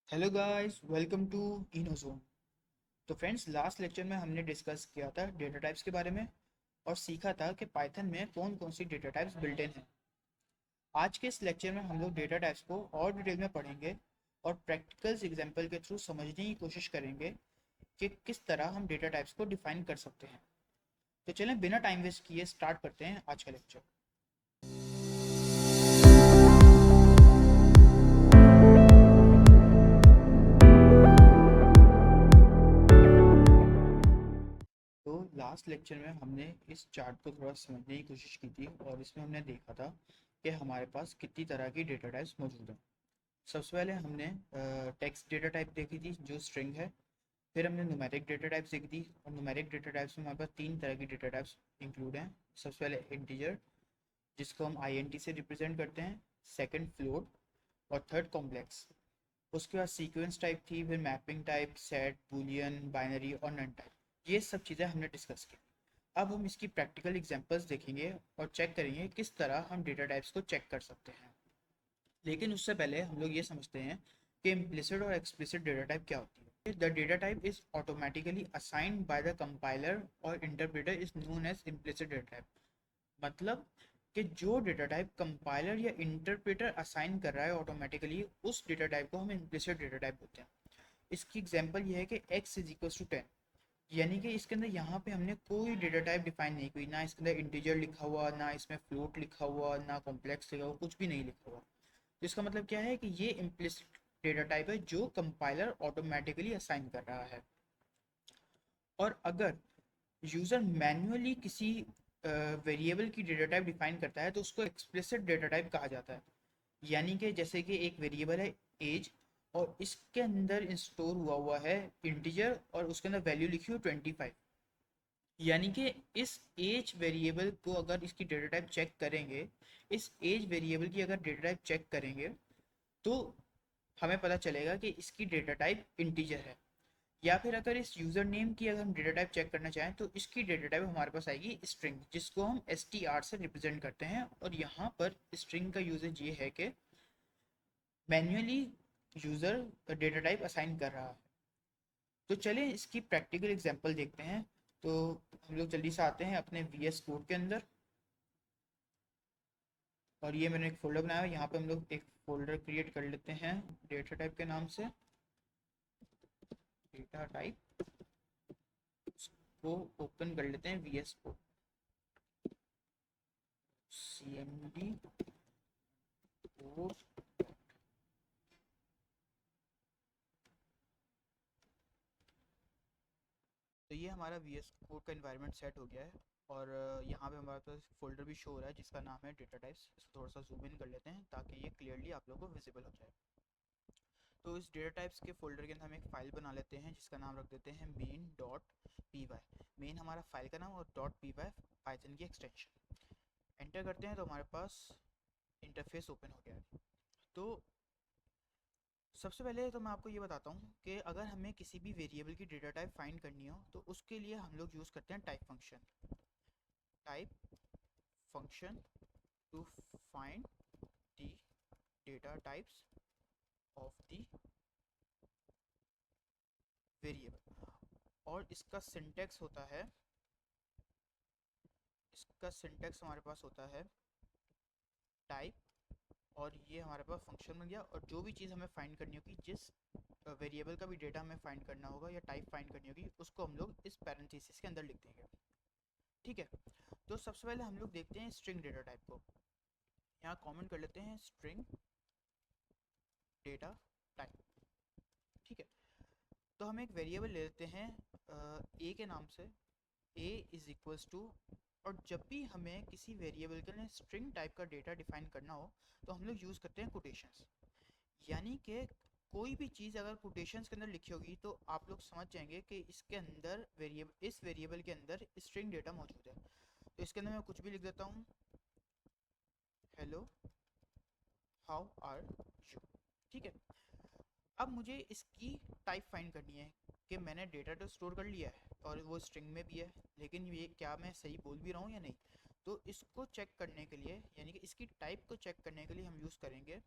Hello guys, welcome to Innozone. तो friends, last lecture में हमने डिस्कस किया था डेटा टाइप्स के बारे में और सीखा था कि पाइथन में कौन कौन सी डेटा टाइप्स बिल्ट इन हैं। आज के इस लेक्चर में हम लोग डेटा टाइप्स को और डिटेल में पढ़ेंगे और प्रैक्टिकल्स एग्जांपल के थ्रू समझने की कोशिश करेंगे कि किस तरह हम डेटा टाइप्स को डिफाइन कर सकते हैं। तो चलें, बिना टाइम वेस्ट किए स्टार्ट करते हैं आज का लेक्चर। तो लास्ट लेक्चर में हमने इस चार्ट को थोड़ा समझने की कोशिश की थी और इसमें हमने देखा था कि हमारे पास कितनी तरह की डेटा टाइप्स मौजूद हैं। सबसे पहले हमने टेक्स्ट डेटा टाइप देखी थी जो स्ट्रिंग है। फिर हमने न्यूमेरिक डेटा टाइप्स देखी थी और न्यूमेरिक डेटा टाइप्स में हमारे पास तीन तरह की डेटा टाइप्स इंक्लूड हैं। सबसे पहले इंटीजर, जिसको हम INT से रिप्रेजेंट करते हैं। सेकंड फ्लोट और थर्ड कॉम्प्लेक्स। उसके बाद सीक्वेंस टाइप थी, फिर mapping type, set, Boolean, binary और नन टाइप। ये सब चीज़ें हमने डिस्कस की। अब हम इसकी प्रैक्टिकल एग्जांपल्स देखेंगे और चेक करेंगे किस तरह हम डेटा टाइप्स को चेक कर सकते हैं। लेकिन उससे पहले हम लोग ये समझते हैं कि इम्प्लिसिट और एक्सप्लिसिट डेटा टाइप क्या होती है। The data type is automatically assigned by the compiler और interpreter is known as implicit data type. मतलब कि जो डेटा टाइप कंपाइलर या इंटरप्रेटर असाइन कर रहा है ऑटोमेटिकली, उस डेटा टाइप को हम इम्प्लिसिट डेटा टाइप बोलते हैं। इसकी एग्जांपल ये है कि x इज इक्वल टू 10, यानी कि इसके अंदर यहाँ पे हमने कोई डेटा टाइप डिफाइन नहीं की, ना इसके अंदर इंटीजर लिखा हुआ, ना इसमें फ्लोट लिखा हुआ, ना कॉम्प्लेक्स लिखा हुआ, कुछ भी नहीं लिखा हुआ। तो इसका मतलब क्या है कि ये इम्प्लिसिट डेटा टाइप है जो कंपाइलर ऑटोमेटिकली असाइन कर रहा है। और अगर यूज़र मैन्युअली किसी वेरिएबल की डेटा टाइप डिफाइन करता है तो उसको एक्सप्लिसिट डेटा टाइप कहा जाता है। यानी कि जैसे कि एक वेरिएबल है एज और इसके अंदर स्टोर हुआ हुआ है इंटीजर और उसके अंदर वैल्यू लिखी हुई 25। यानी कि इस एज वेरिएबल को अगर इसकी डेटा टाइप चेक करेंगे, इस एज वेरिएबल की अगर डेटा टाइप चेक करेंगे तो हमें पता चलेगा कि इसकी डेटा टाइप इंटीजर है। या फिर अगर इस यूज़र नेम की अगर हम डेटा टाइप चेक करना चाहें तो इसकी डेटा टाइप हमारे पास आएगी स्ट्रिंग, जिसको हम STR से रिप्रेजेंट करते हैं। और यहाँ पर स्ट्रिंग का यूजेज ये है कि manually user data type assign कर रहा है। तो चलिए इसकी प्रैक्टिकल एग्जांपल देखते हैं। तो हम लोग जल्दी से आते हैं अपने VS कोड के अंदर। और ये मैंने एक फोल्डर बनाया है, यहाँ पे हम लोग एक फोल्डर क्रिएट कर लेते हैं डेटा टाइप के नाम से। डेटा टाइप को ओपन कर लेते हैं VS कोड, CMD कोड। तो ये हमारा VS कोड का इन्वायरमेंट सेट हो गया है। और यहाँ पे हमारे पास फोल्डर भी शो हो रहा है जिसका नाम है डेटा टाइप्स। इसको थोड़ा सा जूम इन कर लेते हैं ताकि ये क्लियरली आप लोगों को विजिबल हो जाए। तो इस डेटा टाइप्स के फोल्डर के अंदर हम एक फ़ाइल बना लेते हैं जिसका नाम रख देते हैं main.py। मेन हमारा फाइल का नाम और .py पाइथन की एक्सटेंशन। एंटर करते हैं तो हमारे पास इंटरफेस ओपन हो गया है। तो सबसे पहले तो मैं आपको ये बताता हूँ कि अगर हमें किसी भी वेरिएबल की डेटा टाइप फाइंड करनी हो तो उसके लिए हम लोग यूज़ करते हैं type function. Type function to find the data types of the variable. और इसका सिंटेक्स हमारे पास होता है टाइप। और ये हमारे पास फंक्शन बन गया। और जो भी चीज़ हमें फाइंड करनी होगी, जिस वेरिएबल का भी डेटा हमें फाइंड करना होगा या टाइप फाइंड करनी होगी, उसको हम लोग इस पैरेंथेसिस के अंदर लिख देंगे। ठीक है। तो सबसे पहले हम लोग देखते हैं स्ट्रिंग डेटा टाइप को। यहाँ कमेंट कर लेते हैं स्ट्रिंग डेटा टाइप। ठीक है। तो हम एक वेरिएबल ले लेते हैं ए के नाम से। ए इज इक्वल्स टू, और जब भी हमें किसी वेरिएबल के लिए स्ट्रिंग टाइप का डेटा डिफाइन करना हो तो हम लोग यूज़ करते हैं कोटेशंस। यानी कि कोई भी चीज़ अगर कोटेशंस के अंदर लिखी होगी तो आप लोग समझ जाएंगे कि इसके अंदर वेरिएबल इस वेरिएबल के अंदर स्ट्रिंग डेटा मौजूद है। तो इसके अंदर मैं कुछ भी लिख देता हूँ, हेलो हाउ आर यू। ठीक है। अब मुझे इसकी टाइप फाइंड करनी है कि मैंने डेटा तो स्टोर कर लिया है और वो स्ट्रिंग में भी है, लेकिन ये क्या मैं सही बोल भी रहा हूँ या नहीं। तो इसको चेक करने के लिए, यानी कि इसकी टाइप को चेक करने के लिए हम यूज़ करेंगे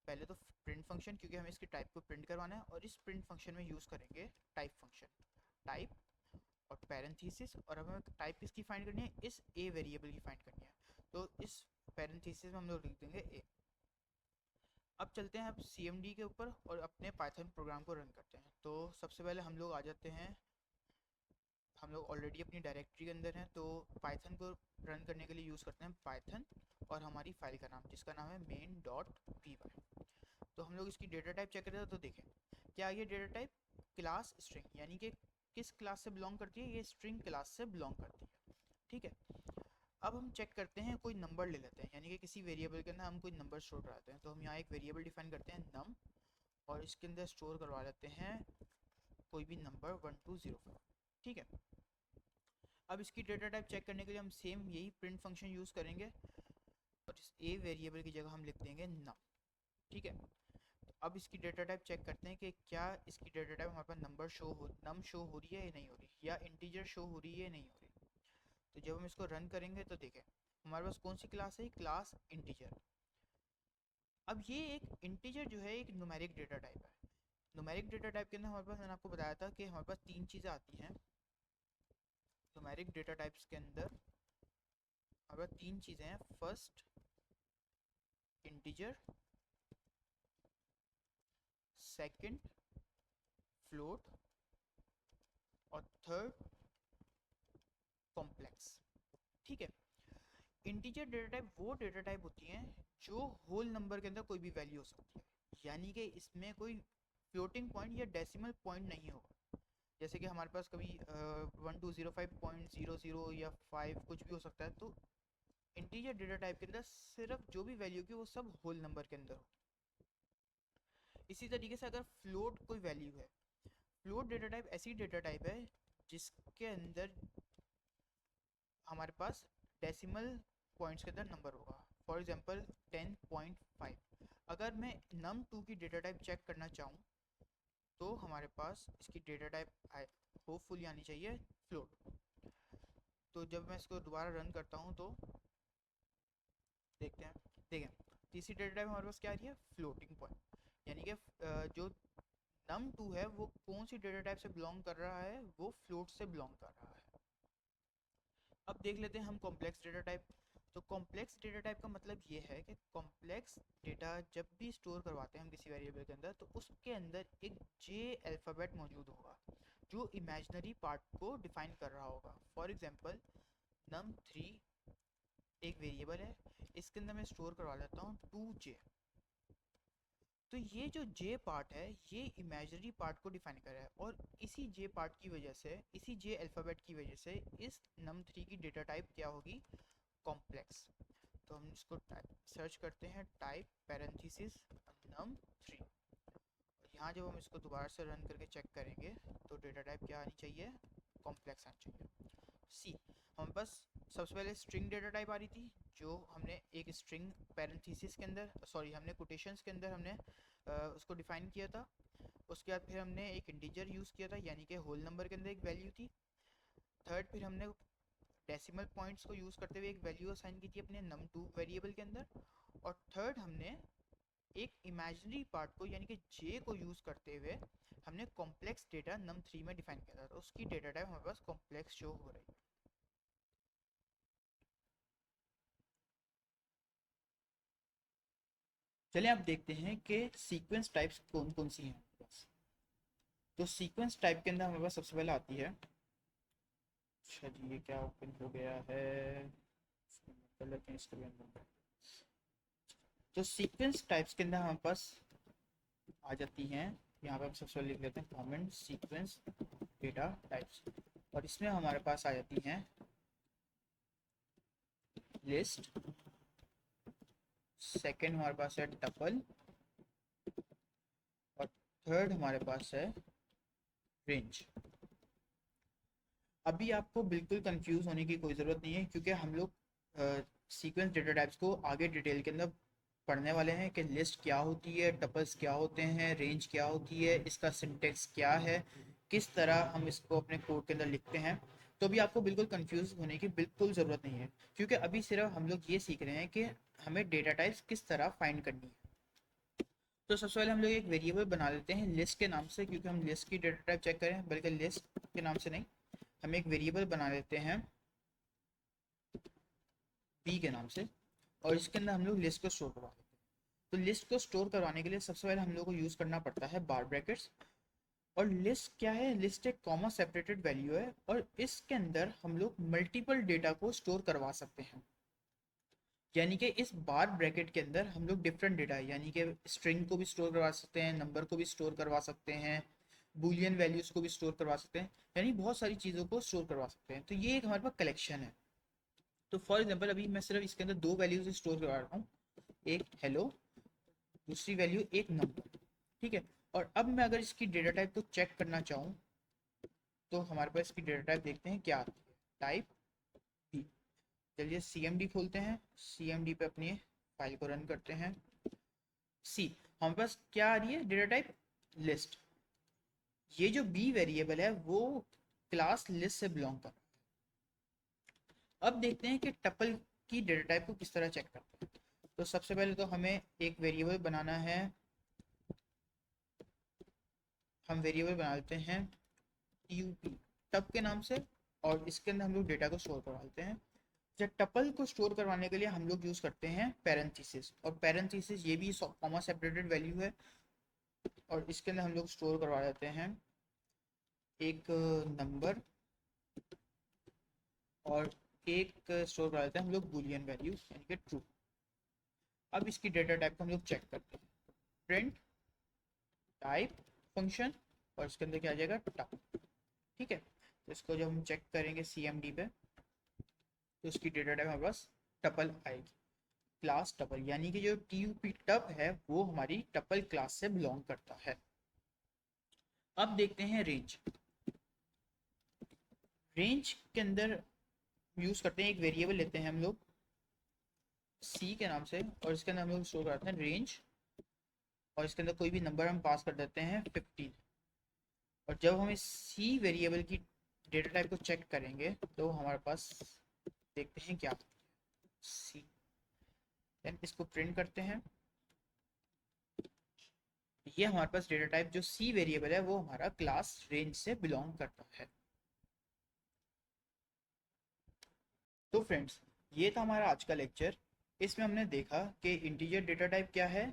पहले तो प्रिंट फंक्शन, क्योंकि हमें इसकी टाइप को प्रिंट करवाना है, और इस प्रिंट फंक्शन में यूज़ करेंगे टाइप फंक्शन, टाइप और पैरेंथेसिस, और हमें टाइप किसकी फाइंड करनी है, इस ए वेरिएबल की फाइंड करनी है। तो इस पैरेंथेसिस में हम लोग लिख देंगे ए। अब चलते हैं अब CMD के ऊपर और अपने पाइथन प्रोग्राम को रन करते हैं। तो सबसे पहले हम लोग आ जाते हैं, हम लोग ऑलरेडी अपनी डायरेक्टरी के अंदर हैं, तो पाइथन को रन करने के लिए यूज़ करते हैं पाइथन और हमारी फाइल का नाम, जिसका नाम है main.py। तो हम लोग इसकी डेटा टाइप चेक करते हैं, तो देखें क्या ये डेटा टाइप क्लास स्ट्रिंग, यानी कि किस क्लास से बिलोंग करती है, ये स्ट्रिंग क्लास से बिलोंग करती है। ठीक है, अब हम चेक करते हैं, कोई नंबर ले लेते हैं, यानी कि किसी वेरिएबल के अंदर हम कोई नंबर स्टोर कराते हैं। तो हम यहाँ एक वेरिएबल डिफाइन करते हैं नम, और इसके अंदर स्टोर करवा लेते हैं कोई भी नंबर 1205। ठीक है, अब इसकी डेटा टाइप चेक करने के लिए हम सेम यही प्रिंट फंक्शन यूज़ करेंगे, और इस ए वेरिएबल की जगह हम लिख देंगे नम। ठीक है, तो अब इसकी डेटा टाइप चेक करते हैं कि क्या इसकी डेटा टाइप हमारे पास नंबर नम शो हो रही है या नहीं हो रही, या इंटीजर शो हो रही है या नहीं हो रही। तो जब हम इसको रन करेंगे तो देखें हमारे पास कौन सी क्लास है, क्लास इंटीजर। अब ये एक इंटीजर जो है एक न्यूमेरिक डेटा टाइप है। न्यूमेरिक डेटा टाइप के अंदर हमारे पास, मैंने आपको बताया था कि हमारे पास तीन चीज़ें आती हैं न्यूमेरिक डेटा टाइप्स के अंदर। हमारे पास तीन चीज़ें हैं, फर्स्ट इंटीजर, सेकंड फ्लोट, और थर्ड कॉम्प्लेक्स। ठीक है, इंटीजर डेटा टाइप वो डेटा टाइप होती हैं जो होल नंबर के अंदर कोई भी वैल्यू हो सकती है, यानी कि इसमें कोई फ्लोटिंग पॉइंट या डेसिमल पॉइंट नहीं होगा। जैसे कि हमारे पास कभी 1205.00 या 5 कुछ भी हो सकता है। तो इंटीजर डेटा टाइप के अंदर सिर्फ जो भी वैल्यू की वो सब होल नंबर के अंदर हो। इसी तरीके से अगर फ्लोट कोई वैल्यू है, फ्लोट डेटा टाइप ऐसी डेटा टाइप है जिसके अंदर हमारे पास डेसिमल पॉइंट्स के अंदर नंबर होगा। For example 10.5। अगर मैं num2 की डेटा टाइप चेक करना चाहूँ तो हमारे पास इसकी डेटा टाइप होपफुली आनी चाहिए फ्लोट। तो जब मैं इसको दोबारा रन करता हूँ तो देखते हैं, देखें तीसरी डेटा टाइप हमारे पास क्या आ रही है, फ्लोटिंग पॉइंट, यानी कि जो num2 है वो कौन सी डेटा टाइप से बिलोंग कर रहा है, वो फ्लोट से बिलोंग कर रहा है। अब देख लेते हैं हम कॉम्प्लेक्स डेटा टाइप। तो कॉम्प्लेक्स डेटा टाइप का मतलब ये है कि कॉम्प्लेक्स डेटा जब भी स्टोर करवाते हैं हम किसी वेरिएबल के अंदर, तो उसके अंदर एक जे अल्फ़ाबेट मौजूद होगा जो इमेजिनरी पार्ट को डिफाइन कर रहा होगा। फॉर एग्जांपल num3 एक वेरिएबल है, इसके अंदर मैं स्टोर करवा लेता हूँ 2j। तो ये जो जे पार्ट है ये इमेजिनरी पार्ट को डिफाइन कर रहा है, और इसी जे पार्ट की वजह से, इसी जे अल्फ़ाबेट की वजह से इस num3 की डेटा टाइप क्या होगी, कॉम्प्लेक्स। तो हम इसको सर्च करते हैं टाइप पैरेंथेसिस num3। यहाँ जब हम इसको दोबारा से रन करके चेक करेंगे तो डेटा टाइप क्या आनी चाहिए, कॉम्प्लेक्स आनी चाहिए। सी, हमारे पास सबसे पहले स्ट्रिंग डेटा टाइप आ रही थी, जो हमने एक स्ट्रिंग पैरेंथेसिस के अंदर, सॉरी हमने कोटेशंस के अंदर हमने उसको डिफाइन किया था। उसके बाद फिर हमने एक इंटीजर यूज़ किया था, यानी कि होल नंबर के अंदर एक वैल्यू थी। थर्ड फिर हमने डेसिमल पॉइंट्स को यूज़ करते हुए एक वैल्यू असाइन की थी अपने num2 वेरिएबल के अंदर। और थर्ड हमने एक इमेजिनरी पार्ट को यानी कि जे को यूज़ करते हुए हमने कॉम्प्लेक्स डेटा num3 में डिफाइन किया था। तो उसकी डेटा टाइप हमारे पास कॉम्प्लेक्स शो हो रही है। चलिए आप देखते हैं कि सीक्वेंस टाइप्स कौन कौन सी हैं हमारे पास। तो सीक्वेंस टाइप के अंदर हमारे पास सबसे पहले आती है, अच्छा जी ये क्या ओपन हो गया है, कर लेते हैं इसको भी अंदर। तो सीक्वेंस टाइप्स के अंदर हमारे पास आ जाती हैं, यहाँ पे हम सबसे पहले लिख लेते हैं कॉमन सीक्वेंस डेटा टाइप्स, और इसमें हमारे पास आ जाती हैं लिस्ट, सेकंड हमारे पास है टपल, और थर्ड हमारे पास है रेंज। अभी आपको बिल्कुल कंफ्यूज होने की कोई ज़रूरत नहीं है, क्योंकि हम लोग सीक्वेंस डेटा टाइप्स को आगे डिटेल के अंदर पढ़ने वाले हैं कि लिस्ट क्या होती है, टपल्स क्या होते हैं, रेंज क्या होती है, इसका सिंटेक्स क्या है, किस तरह हम इसको अपने कोड के अंदर लिखते हैं। तो अभी आपको बिल्कुल कंफ्यूज होने की बिल्कुल ज़रूरत नहीं है, क्योंकि अभी सिर्फ हम लोग ये सीख रहे हैं कि हमें डेटा टाइप्स किस तरह फाइंड करनी है। तो सबसे पहले हम लोग एक वेरिएबल बना लेते हैं लिस्ट के नाम से, क्योंकि हम लिस्ट की डेटा टाइप चेक करें, बल्कि लिस्ट के नाम से नहीं, हम एक वेरिएबल बना लेते हैं बी के नाम से, और इसके अंदर हम लोग लिस्ट को स्टोर करवा लेते हैं। तो लिस्ट को स्टोर करवाने के लिए सबसे पहले हम लोग को यूज़ करना पड़ता है बार ब्रैकेट्स। और लिस्ट क्या है? लिस्ट एक कॉमा सेपरेटेड वैल्यू है, और इसके अंदर हम लोग मल्टीपल डेटा को स्टोर करवा सकते हैं। यानी कि इस बार ब्रैकेट के अंदर हम लोग डिफरेंट डेटा, यानी कि स्ट्रिंग को भी स्टोर करवा सकते हैं, नंबर को भी स्टोर करवा सकते हैं, बूलियन वैल्यूज को भी स्टोर करवा सकते हैं, यानी बहुत सारी चीज़ों को स्टोर करवा सकते हैं। तो ये एक हमारे पास कलेक्शन है। तो फॉर एग्जांपल अभी मैं सिर्फ इसके अंदर दो वैल्यूज स्टोर करवा रहा हूँ, एक हेलो, दूसरी वैल्यू एक नंबर, ठीक है। और अब मैं अगर इसकी डेटा टाइप को चेक करना चाहूँ, तो हमारे पास इसकी डेटा टाइप देखते हैं क्या आती है, टाइप बी। चलिए CMD खोलते हैं, CMD पे अपनी फाइल को रन करते हैं। सी, हमारे पास क्या आ रही है डेटा टाइप? लिस्ट। ये जो बी वेरिएबल है वो क्लास लिस्ट से बिलोंग कर। अब देखते हैं कि टपल की डेटा टाइप को किस तरह चेक करते हैं। तो सबसे पहले तो हमें एक वेरिएबल बनाना है, हम वेरिएबल बना लेते हैं tup टप के नाम से, और इसके अंदर हम लोग डेटा को स्टोर करवा लेते हैं। जब टपल को स्टोर करवाने के लिए हम लोग यूज करते हैं पैरेंथेसिस, और पैरेंथेसिस ये भी कॉमा सेपरेटेड वैल्यू है, और इसके अंदर हम लोग स्टोर करवा लेते हैं एक नंबर, और एक स्टोर करवा लेते हैं हम लोग बूलियन वैल्यू यानी कि ट्रू। अब इसकी डेटा टाइप को हम लोग चेक करते हैं, प्रिंट टाइप फंक्शन, और इसके अंदर क्या आ जाएगा? टप, ठीक है। तो इसको जब हम चेक करेंगे CMD पे, तो इसकी डेटा टाइप हमारे पास टपल आएगी, क्लास टपल, यानी कि जो TUP टप है वो हमारी टपल क्लास से बिलोंग करता है। अब देखते हैं रेंज। रेंज के अंदर यूज करते हैं, एक वेरिएबल लेते हैं हम लोग सी के नाम से, और इसके अंदर हम लोग स्टोर करते हैं रेंज, और इसके अंदर कोई भी नंबर हम पास कर देते हैं 15। और जब हम इस सी वेरिएबल की डेटा टाइप को चेक करेंगे, तो हमारे पास देखते हैं क्या सी, देन इसको प्रिंट करते हैं। ये हमारे पास डेटा टाइप जो सी वेरिएबल है वो हमारा क्लास रेंज से बिलोंग करता है। तो फ्रेंड्स, ये था हमारा आज का लेक्चर। इसमें हमने देखा कि इंटीजर डेटा टाइप क्या है,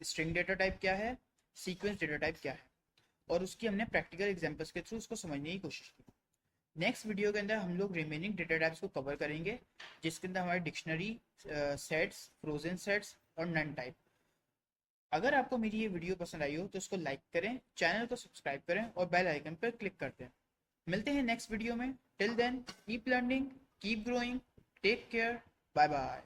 स्ट्रिंग डेटा टाइप क्या है, सीक्वेंस डेटा टाइप क्या है, और उसकी हमने प्रैक्टिकल एग्जांपल्स के थ्रू उसको समझने की कोशिश की। नेक्स्ट वीडियो के अंदर हम लोग रिमेनिंग डेटा टाइप्स को कवर करेंगे, जिसके अंदर हमारे डिक्शनरी, सेट्स, फ्रोजन सेट्स और नन टाइप। अगर आपको मेरी ये वीडियो पसंद आई हो तो इसको लाइक करें, चैनल को सब्सक्राइब करें और बेल आइकन पर क्लिक कर दें। मिलते हैं नेक्स्ट वीडियो में। Till then keep learning, keep growing, take care, bye bye.